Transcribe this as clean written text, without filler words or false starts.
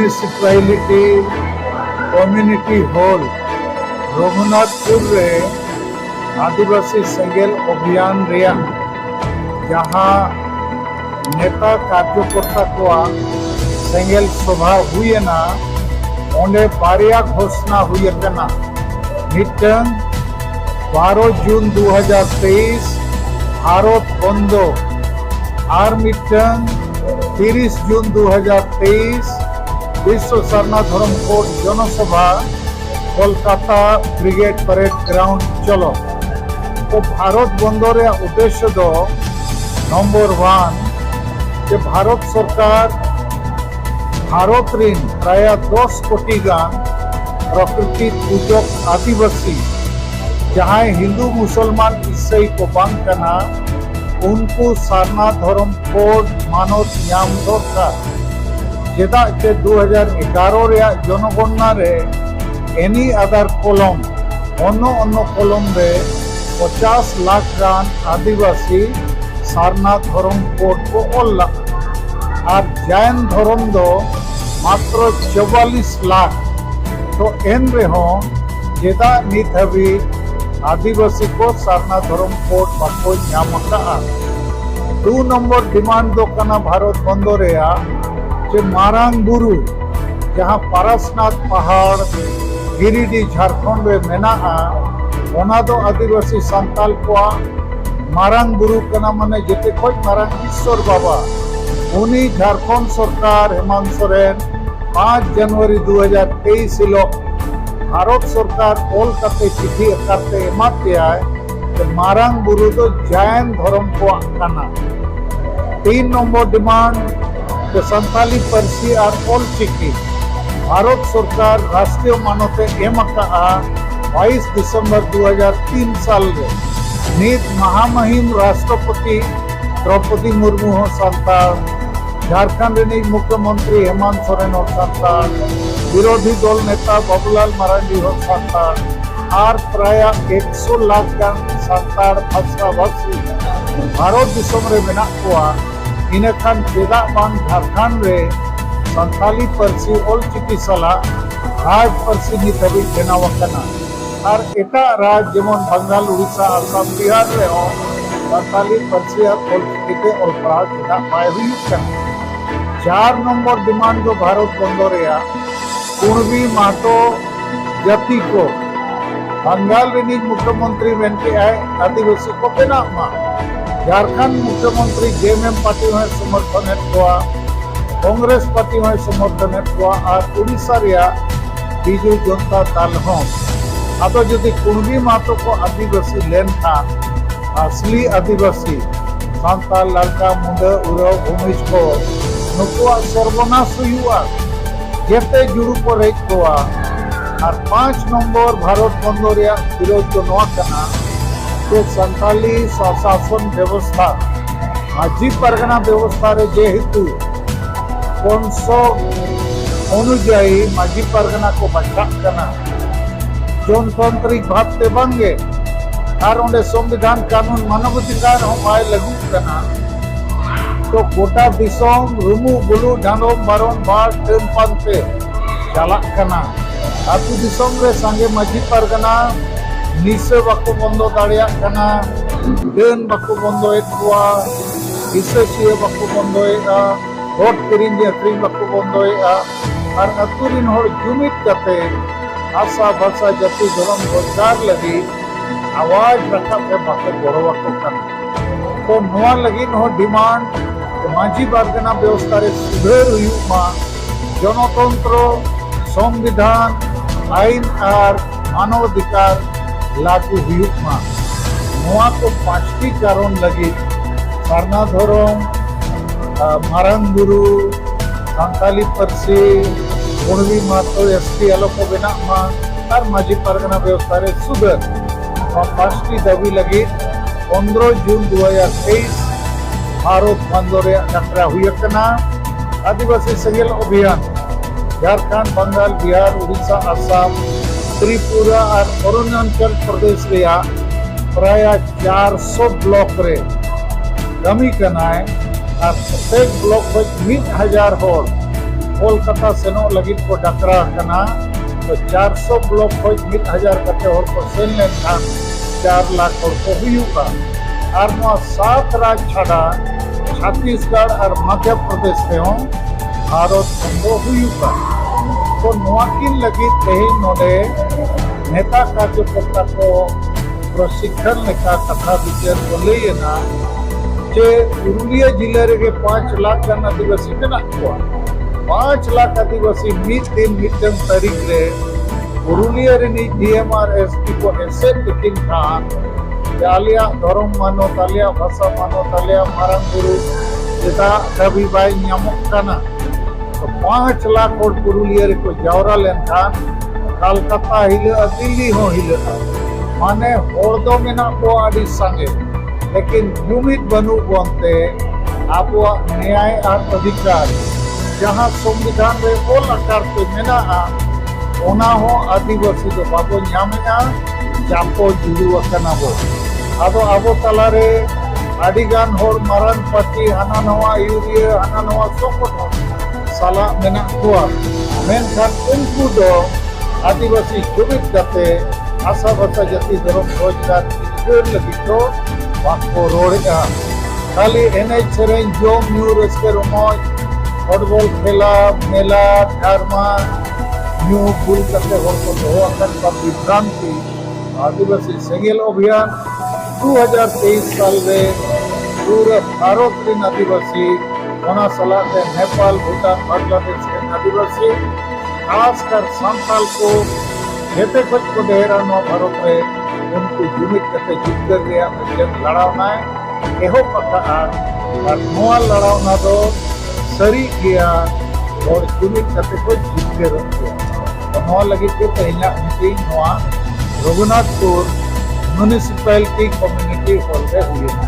Municipality community hall Raghunathpur रे आदिवासी सेंगेल अभियान रेया जहाँ नेता कार्यकर्ता को सेंगेल सभा हुईना ओंडे बारिया घोषणा हुईना मिटन 12 जून 2023 भारत बंदो और मिटन 30 जून 2023 विश्व सरना धर्म कोड जनसभा कोलकाता ब्रिगेड परेड ग्राउंड चलो। तो भारत बंदो रे उद्देश्य दो नंबर 1 कि भारत सरकार भारत रीन प्राय 10 कोटी गान प्रकृति पूजक आदिवासी जहाँ हिंदू मुसलमान ईसाई को बांग करना उनको सारना धर्म कोड मानव नाम दरकार जेदा के 2011 रे जनगणना रे एनी आधार कलम अन्य कलम रे 50 लाख गान आदिवासी सारना धर्म कोड को ऑल और जैन धर्म दो मात्र 44 लाख। तो एन रेहो जेदा नित हबी आदिवासी को सारना धर्म कोड बाको नामका। 2 नंबर डिमांड दो कना भारत बंदो रेया जे मारांग बुरु जहाँ पारसनाथ पहाड़ गिरिडीह झारखंड रे मेना ओना दो आदिवासी संताल को मारांग बुरु कना माने जेते खोज मारांग ईश्वर बाबा उनी झारखंड सरकार हेमंत सोरेन 5 जनवरी 2023 हिलोग भारत सरकार ऑल करते चिट्ठी करते एमाते आए मारांग बुरु तो जैन धर्म को आना। 3 नंबर डिमांड के संताली परसी और ऑल चिकी भारत सरकार राष्ट्रीय मान्यता एमका 22 दिसंबर 2003 साल रे नित महामहिम राष्ट्रपति द्रौपदी मुर्मू हो संताल झारखंड रे मुख्यमंत्री हेमंत सोरेन हो संताल विरोधी दल नेता बाबूलाल मरांडी हो संताल और प्राय 100 लाख गान संताल भाषा भाषी भारत दिसम रे मेना कोआ इनखान चेदा बांग झारखंड रे संताली परसी ऑल चिकी सला राज परसी नित हबी बनावकना और एटा राज जेमन बंगाल उड़ीसा आसाम बिहार रे हो संताली परसी और ऑल चिकी ऑल पढ़ा चेदा पाए हुई कना। 4 नंबर डिमांड जो भारत बंदो रेया कुणबी मातो जाति को बंगाल रे मुख्यमंत्री मेनके आए आदिवासी को बेना मा झारखंड मुख्यमंत्री जेएमएम पार्टी में समर्थन हुआ कांग्रेस पार्टी में समर्थन हुआ और उड़ीसा रिया बिजू जनता दल हो अब जदि कुणबी मातो को आदिवासी लेन था असली आदिवासी सांताल लड़का मुंडा उराव भूमिज को नुकुआ सर्वनाश हुआ जेते जुड़ू को रेज को और 5 नंबर भारत बंदो रे विरोध जो नवा कना तो संताली शासन व्यवस्था माजी परगना व्यवस्था रे जेहेतु 500 अनुयायी माजी परगना को बचा कना जनतांत्रिक भाव ते बांगे और उन्हें संविधान कानून मानवाधिकार हो पाए लागू कना तो गोटा दिसोम रुमु बुलु डांडोम बारोन बार टेम पानते चला कना आतु दिसोम रे संगे माजी परगना निसे बाको बंदो दाड़िया कना देन बाको बंदो एकुआ इसे सिए बाको बंदो एआ वोट किरिंग अखरी बाको बंदो एआ और अतुरिन होड़ जुमित करते आशा भाषा जाति धर्म रोजगार लगी आवाज रखा पे बाको बड़ो बाको कना। तो नवा लगी हो डिमांड माजी परगना व्यवस्था रे सुधार हुआ जनतंत्र संविधान आईन और मानवाधिकार लागू हुआ नवा को 5टी कारण लगी सारना धर्म मारांग बुरु संताली परसी कुणबी मातो एसटी आलो को बेना मा और माजी परगना व्यवस्था रे सुधार और 5टी दाबी लगी 15 जून 2023 भारत बंदो रे यात्रा हुई कना। आदिवासी सेंगेल अभियान झारखंड बंगाल बिहार उड़ीसा आसाम त्रिपुरा और अरुणाचल प्रदेश रेया प्राय 400 ब्लॉक रे कमी कनाए और प्रत्येक ब्लॉक 1000 होड़ कोलकाता सेनो लगित को डकरा कना तो 400 ब्लॉक खोज 1000 कते और को सेन लेन खान 4 लाख और को हुयुका और नवा 7 राज्य छाड़ा छत्तीसगढ़ और मध्य प्रदेश में हो भारत को हुयुका तो नवा किन लगित तेही नोडे नेता कार्यकर्ता को प्रशिक्षण लेका कथा विचार को लेना जे पुरुलिया जिले रे 5 लाख गान आदिवासी मेना को 5 लाख आदिवासी मिद दिन मिदम तारीख रे पुरुलिया रे डीएमआर एसपी को ऐसे लेकिन था आलिया धर्म मानो तालिया भाषा मानो तालिया मारंग गुरु जेदा कभी बाय ᱧᱟᱢᱚᱜ काना तो 5 लाख और पुरुलिया रे को जावरा लेन खान कलकत्ता हिला दिल्ली हो हिला माने होड़ दो मेना को आदि संगे लेकिन जुमिद बनु बनते आपो न्याय और अधिकार जहां संविधान रे ओल आकार पे मेना ओना हो आदिवासी दो बाबो ᱧᱟᱢᱮᱜᱼᱟ चापो जुड़ू अकना बो आदो आबो तलारे आदिगान होड़ मारन पार्टी हाना नवा यूरिया हाना नवा सोकोट साला मेना कोआ मेनखान उनको दो आदिवासी जुमिद कते आशा भाषा जाति धर्म रोजगार इक्र लगी तो बाको रोड़ा खाली एनएच सेरें जोम न्यू रस्के रमोज फुटबॉल खेला मेला धर्मा न्यू फुल करते हो तो अखन का विभ्रांति आदिवासी सेंगेल अभियान 2023 साल में पूरे भारत के आदिवासी ओना सला के नेपाल भूटान बांग्लादेश के आदिवासी खासकर सांताल को जेते कुछ को डेरा नो भारत में उनको जुमित करते जितकर गया मिशन लड़ावना है एहो पक्का और नोआ लड़ावना दो सरी गया और जुमित करते को जितकर गया तो नोआ लगी के पहला मीटिंग नोआ रघुनाथपुर म्युनिसिपैलिटी कम्युनिटी हॉल में हुई है।